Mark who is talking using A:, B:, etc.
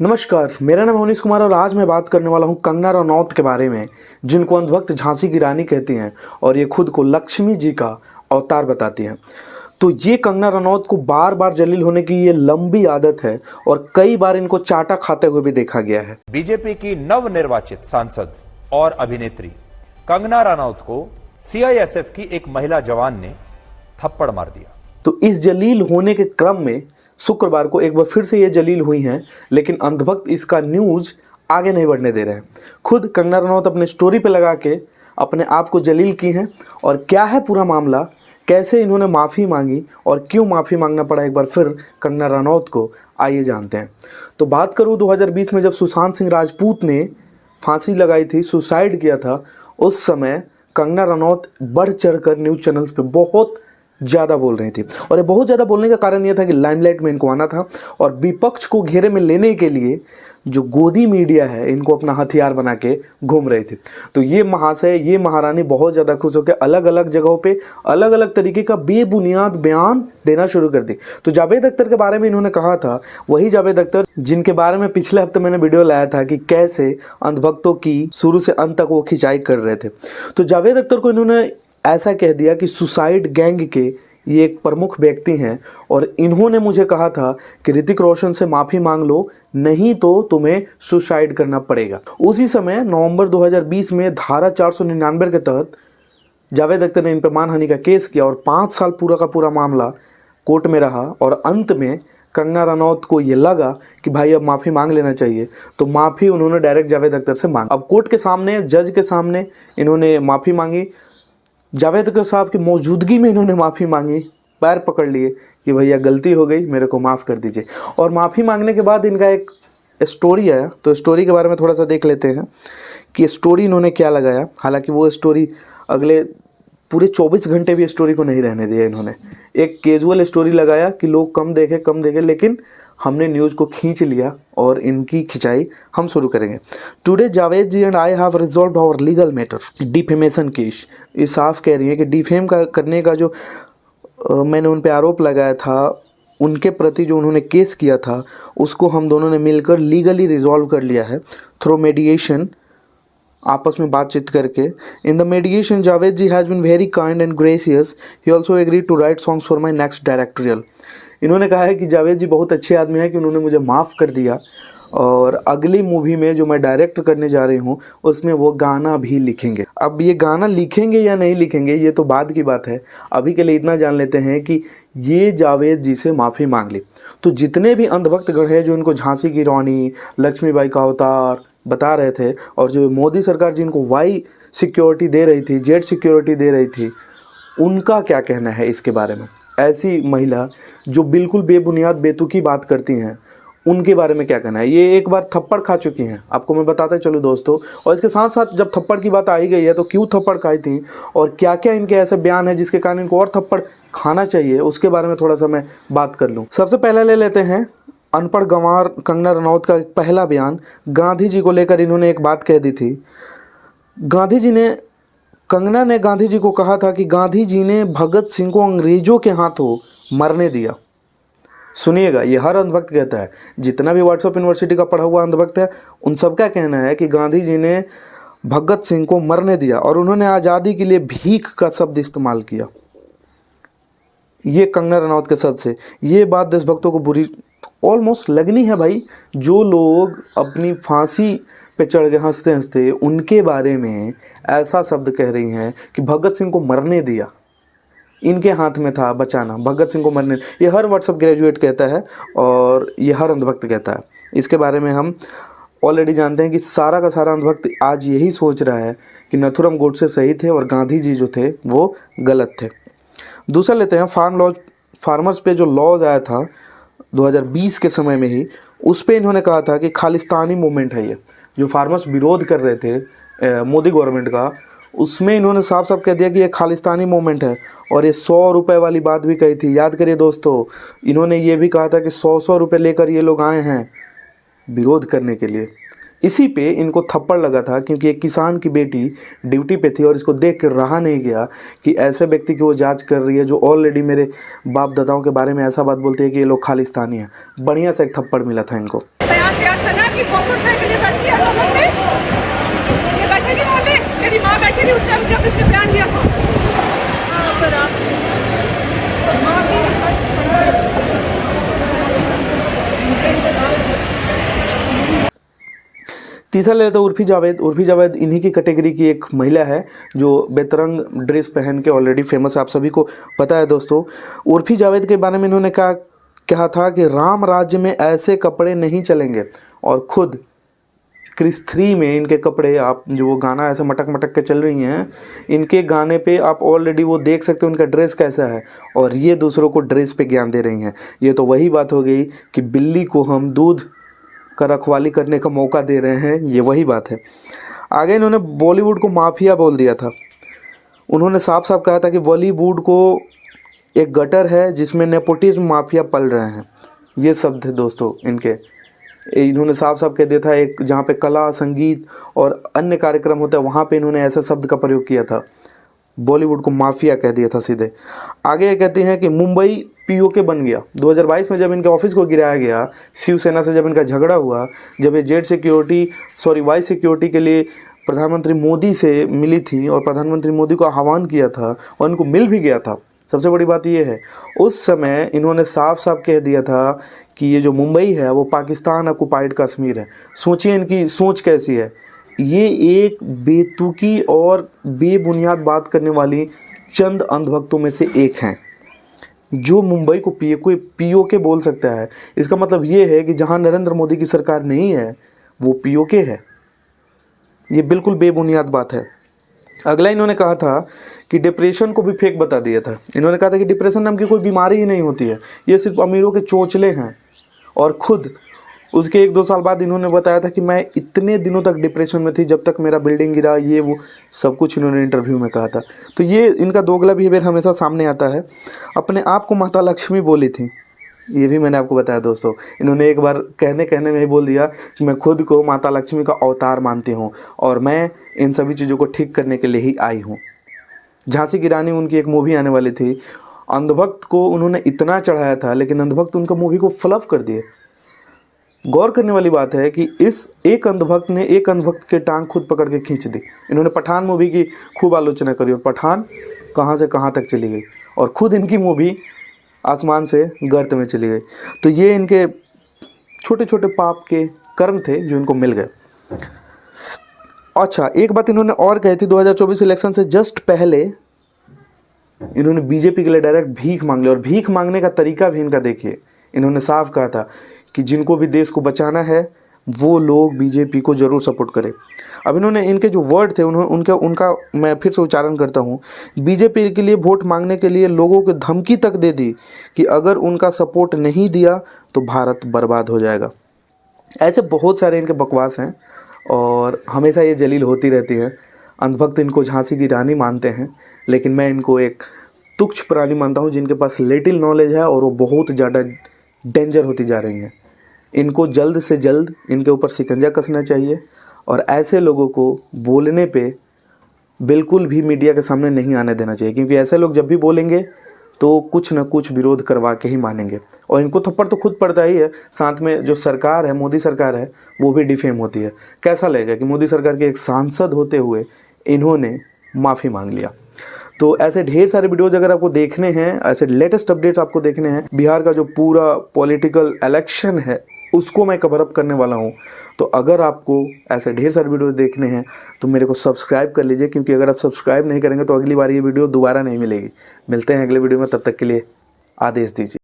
A: नमस्कार, मेरा नाम अवनीश कुमार और आज मैं बात करने वाला हूं कंगना रनौत के बारे में, जिनको अंधभक्त झांसी की रानी कहती हैं और ये खुद को लक्ष्मी जी का अवतार बताती हैं। तो ये कंगना रनौत को बार बार जलील होने की ये लंबी आदत है और कई बार इनको चाटा खाते हुए भी देखा गया है।
B: बीजेपी की नवनिर्वाचित सांसद और अभिनेत्री कंगना रनौत को सीआईएसएफ की एक महिला जवान ने थप्पड़ मार दिया।
A: तो इस जलील होने के क्रम में शुक्रवार को एक बार फिर से ये जलील हुई हैं, लेकिन अंधभक्त इसका न्यूज़ आगे नहीं बढ़ने दे रहे हैं। खुद कंगना रनौत अपने स्टोरी पे लगा के अपने आप को जलील की हैं और क्या है पूरा मामला, कैसे इन्होंने माफ़ी मांगी और क्यों माफ़ी मांगना पड़ा एक बार फिर कंगना रनौत को, आइए जानते हैं। तो बात करूँ 2020 में जब सुशांत सिंह राजपूत ने फांसी लगाई थी, सुसाइड किया था, उस समय कंगना रनौत बढ़ चढ़ कर न्यूज़ चैनल्स पे बहुत ज़्यादा बोल रही थी और ये बहुत ज़्यादा बोलने का कारण ये था कि लाइमलाइट में इनको आना था और विपक्ष को घेरे में लेने के लिए जो गोदी मीडिया है इनको अपना हथियार बना के घूम रही थी। तो ये महाशय, ये महारानी बहुत ज़्यादा खुश होकर अलग अलग जगहों पे अलग अलग तरीके का बेबुनियाद बयान देना शुरू कर दी। तो जावेद अख्तर के बारे में इन्होंने कहा था, वही जावेद अख्तर जिनके बारे में पिछले हफ्ते मैंने वीडियो लाया था कि कैसे अंधभक्तों की शुरू से अंत तक वो खिंचाई कर रहे थे। तो जावेद अख्तर को इन्होंने ऐसा कह दिया कि सुसाइड गैंग के ये एक प्रमुख व्यक्ति हैं और इन्होंने मुझे कहा था कि ऋतिक रोशन से माफ़ी मांग लो, नहीं तो तुम्हें सुसाइड करना पड़ेगा। उसी समय नवंबर 2020 में धारा 499 के तहत जावेद अख्तर ने इन पर मानहानि का केस किया और 5 साल पूरा का पूरा मामला कोर्ट में रहा और अंत में कंगना रनौत को ये लगा कि भाई अब माफ़ी मांग लेना चाहिए, तो माफ़ी उन्होंने डायरेक्ट जावेद अख्तर से मांगी। अब कोर्ट के सामने, जज के सामने इन्होंने माफ़ी मांगी। जावेद अख्तर साहब की मौजूदगी में इन्होंने माफ़ी मांगी, पैर पकड़ लिए कि भैया गलती हो गई, मेरे को माफ़ कर दीजिए। और माफ़ी मांगने के बाद इनका एक स्टोरी आया, तो स्टोरी के बारे में थोड़ा सा देख लेते हैं कि स्टोरी इन्होंने क्या लगाया। हालांकि वो स्टोरी अगले पूरे 24 घंटे भी स्टोरी को नहीं रहने दिया इन्होंने। एक कैजुअल स्टोरी लगाया कि लोग कम देखें, लेकिन हमने न्यूज़ को खींच लिया और इनकी खिंचाई हम शुरू करेंगे। Today Javed ji and I have resolved our legal matter defamation case. ये साफ कह रही है कि डिफेम करने का जो मैंने उन पे आरोप लगाया था, उनके प्रति जो उन्होंने केस किया था, उसको हम दोनों ने मिलकर लीगली रिजॉल्व कर लिया है थ्रू मेडिएशन, आपस में बातचीत करके। In the mediation Javed ji has been very kind and gracious, he also agreed to write songs for my next directorial. इन्होंने कहा है कि जावेद जी बहुत अच्छे आदमी हैं कि उन्होंने मुझे माफ़ कर दिया और अगली मूवी में जो मैं डायरेक्ट करने जा रही हूँ उसमें वो गाना भी लिखेंगे। अब ये गाना लिखेंगे या नहीं लिखेंगे ये तो बाद की बात है, अभी के लिए इतना जान लेते हैं कि ये जावेद जी से माफ़ी मांग ली। तो जितने भी अंधभक्त गण हैं जो इनको झांसी की रानी, लक्ष्मीबाई का अवतार बता रहे थे और जो मोदी सरकार जिनको वाई सिक्योरिटी दे रही थी, जेड सिक्योरिटी दे रही थी, उनका क्या कहना है इसके बारे में। ऐसी महिला जो बिल्कुल बेबुनियाद बेतुकी बात करती हैं, उनके बारे में क्या कहना है। ये एक बार थप्पड़ खा चुकी हैं, आपको मैं बताता चलूँ दोस्तों। और इसके साथ साथ जब थप्पड़ की बात आई गई है तो क्यों थप्पड़ खाई थी और क्या क्या इनके ऐसे बयान है जिसके कारण इनको और थप्पड़ खाना चाहिए, उसके बारे में थोड़ा सा मैं बात कर लूँ। सबसे पहले ले लेते हैं अनपढ़ गंवार कंगना रनौत का पहला बयान। गांधी जी को लेकर इन्होंने एक बात कह दी थी। कंगना ने गांधी जी को कहा था कि गांधी जी ने भगत सिंह को अंग्रेजों के हाथों मरने दिया। सुनिएगा, ये हर अंधभक्त कहता है, जितना भी व्हाट्सएप यूनिवर्सिटी का पढ़ा हुआ अंधभक्त है उन सबका कहना है कि गांधी जी ने भगत सिंह को मरने दिया और उन्होंने आज़ादी के लिए भीख का शब्द इस्तेमाल किया। ये कंगना रनौत के शब्द से ये बात देशभक्तों को बुरी ऑलमोस्ट लगनी है भाई। जो लोग अपनी फांसी पे चढ़ गए हंसते हंसते, उनके बारे में ऐसा शब्द कह रही हैं कि भगत सिंह को मरने दिया, इनके हाथ में था बचाना, भगत सिंह को मरने। ये हर व्हाट्सएप ग्रेजुएट कहता है और ये हर अंधभक्त कहता है। इसके बारे में हम ऑलरेडी जानते हैं कि सारा का सारा अंधभक्त आज यही सोच रहा है कि नथुराम गोडसे सही थे और गांधी जी जो थे वो गलत थे। दूसरा लेते हैं फार्मर्स पे जो लॉज आया था 2020 के समय में ही, उस पर इन्होंने कहा था कि खालिस्तानी मूवमेंट है। ये जो फार्मर्स विरोध कर रहे थे मोदी गवर्नमेंट का, उसमें इन्होंने साफ साफ कह दिया कि ये खालिस्तानी मूवमेंट है। और ये 100 रुपये वाली बात भी कही थी, याद करिए दोस्तों। इन्होंने ये भी कहा था कि 100 रुपये लेकर ये लोग आए हैं विरोध करने के लिए। इसी पे इनको थप्पड़ लगा था क्योंकि एक किसान की बेटी ड्यूटी पे थी और इसको देख कर रहा नहीं गया कि ऐसे व्यक्ति की वो जांच कर रही है जो ऑलरेडी मेरे बाप दादाओं के बारे में ऐसा बात बोलते हैं कि ये लोग खालिस्तानी हैं। बढ़िया से एक थप्पड़ मिला था इनको।
C: दिया था ना कि 100 रुपए के लिए बैठी है लोगों में, ये बैठेगी वहाँ पे, मेरी माँ बैठी थी उस टाइम जब इसने बयान दिया था। पर आप
A: तीसरा ले लेते हैं उर्फी जावेद। उर्फी जावेद इन्हीं की कैटेगरी की एक महिला है जो बेतरंग ड्रेस पहन के ऑलरेडी फेमस है, आप सभी को पता है दोस्तों। उर्फी जावेद के बारे में इन्होंने कहा था कि राम राज्य में ऐसे कपड़े नहीं चलेंगे, और खुद क्रिस 3 में इनके कपड़े, आप जो वो गाना ऐसे मटक मटक के चल रही हैं, इनके गाने पे आप ऑलरेडी वो देख सकते हो उनका ड्रेस कैसा है, और ये दूसरों को ड्रेस पे ज्ञान दे रही हैं। ये तो वही बात हो गई कि बिल्ली को हम दूध का रखवाली करने का मौका दे रहे हैं, ये वही बात है। आगे इन्होंने बॉलीवुड को माफिया बोल दिया था। उन्होंने साफ साफ कहा था कि बॉलीवुड को एक गटर है जिसमें नेपोटिज्म माफिया पल रहे हैं। ये शब्द थे दोस्तों इनके। इन्होंने साफ साफ कह दिया था, एक जहाँ पे कला संगीत और अन्य कार्यक्रम होता है वहाँ पे इन्होंने ऐसा शब्द का प्रयोग किया था, बॉलीवुड को माफिया कह दिया था सीधे। आगे ये कहती हैं कि मुंबई पीओके बन गया। 2022 में जब इनके ऑफिस को गिराया गया, शिवसेना से जब इनका झगड़ा हुआ, जब ये वाई सिक्योरिटी के लिए प्रधानमंत्री मोदी से मिली थी और प्रधानमंत्री मोदी को आह्वान किया था और इनको मिल भी गया था, सबसे बड़ी बात ये है उस समय इन्होंने साफ साफ कह दिया था कि ये जो मुंबई है वो पाकिस्तान ऑक्युपाइड कश्मीर है। सोचिए इनकी सोच कैसी है। ये एक बेतुकी और बेबुनियाद बात करने वाली चंद अंधभक्तों में से एक हैं जो मुंबई को पीओके बोल सकता है। इसका मतलब ये है कि जहां नरेंद्र मोदी की सरकार नहीं है वो पीओके है। ये बिल्कुल बेबुनियाद बात है। अगला इन्होंने कहा था कि डिप्रेशन को भी फेक बता दिया था। इन्होंने कहा था कि डिप्रेशन नाम की कोई बीमारी ही नहीं होती है, ये सिर्फ अमीरों के चोचले हैं। और खुद उसके 1-2 साल बाद इन्होंने बताया था कि मैं इतने दिनों तक डिप्रेशन में थी जब तक मेरा बिल्डिंग गिरा, ये वो सब कुछ इन्होंने इंटरव्यू में कहा था। तो ये इनका दोगला बिहेवियर हमेशा सामने आता है। अपने आप को माता लक्ष्मी बोली थी, ये भी मैंने आपको बताया दोस्तों। इन्होंने एक बार कहने में ही बोल दिया कि मैं खुद को माता लक्ष्मी का अवतार मानती हूँ और मैं इन सभी चीज़ों को ठीक करने के लिए ही आई हूँ। झांसी की रानी उनकी एक मूवी आने वाली थी, अंधभक्त को उन्होंने इतना चढ़ाया था लेकिन अंधभक्त उनका मूवी को फ्लफ कर दिए। गौर करने वाली बात है कि इस एक अंधभक्त ने एक अंधभक्त के टांग खुद पकड़ के खींच दी। इन्होंने पठान मूवी की खूब आलोचना करी और पठान कहाँ से कहाँ तक चली गई और खुद इनकी मूवी आसमान से गर्त में चली गई। तो ये इनके छोटे छोटे पाप के कर्म थे जो इनको मिल गए। अच्छा, एक बात इन्होंने और कही थी, 2024 इलेक्शन से जस्ट पहले इन्होंने बीजेपी के लिए डायरेक्ट भीख मांग ली। और भीख मांगने का तरीका भी इनका देखिए। इन्होंने साफ कहा था कि जिनको भी देश को बचाना है वो लोग बीजेपी को ज़रूर सपोर्ट करें। अब इन्होंने इनके जो वर्ड थे उनका मैं फिर से उच्चारण करता हूँ। बीजेपी के लिए वोट मांगने के लिए लोगों को धमकी तक दे दी कि अगर उनका सपोर्ट नहीं दिया तो भारत बर्बाद हो जाएगा। ऐसे बहुत सारे इनके बकवास हैं और हमेशा ये जलील होती रहती है। अंधभक्त इनको झांसी की रानी मानते हैं, लेकिन मैं इनको एक तुच्छ प्राणी मानता हूँ जिनके पास लिटिल नॉलेज है और वो बहुत ज़्यादा डेंजर होती जा रही हैं। इनको जल्द से जल्द इनके ऊपर शिकंजा कसना चाहिए और ऐसे लोगों को बोलने पे बिल्कुल भी मीडिया के सामने नहीं आने देना चाहिए, क्योंकि ऐसे लोग जब भी बोलेंगे तो कुछ ना कुछ विरोध करवा के ही मानेंगे। और इनको थप्पड़ तो खुद पड़ता ही है, साथ में जो सरकार है, मोदी सरकार है, वो भी डिफेम होती है। कैसा लगेगा कि मोदी सरकार के एक सांसद होते हुए इन्होंने माफ़ी मांग लिया। तो ऐसे ढेर सारे वीडियोज अगर आपको देखने हैं, ऐसे लेटेस्ट अपडेट्स आपको देखने हैं, बिहार का जो पूरा पॉलिटिकल इलेक्शन है उसको मैं कवर अप करने वाला हूँ। तो अगर आपको ऐसे ढेर सारे वीडियोस देखने हैं तो मेरे को सब्सक्राइब कर लीजिए, क्योंकि अगर आप सब्सक्राइब नहीं करेंगे तो अगली बार ये वीडियो दोबारा नहीं मिलेगी। मिलते हैं अगले वीडियो में, तब तक के लिए आदेश दीजिए।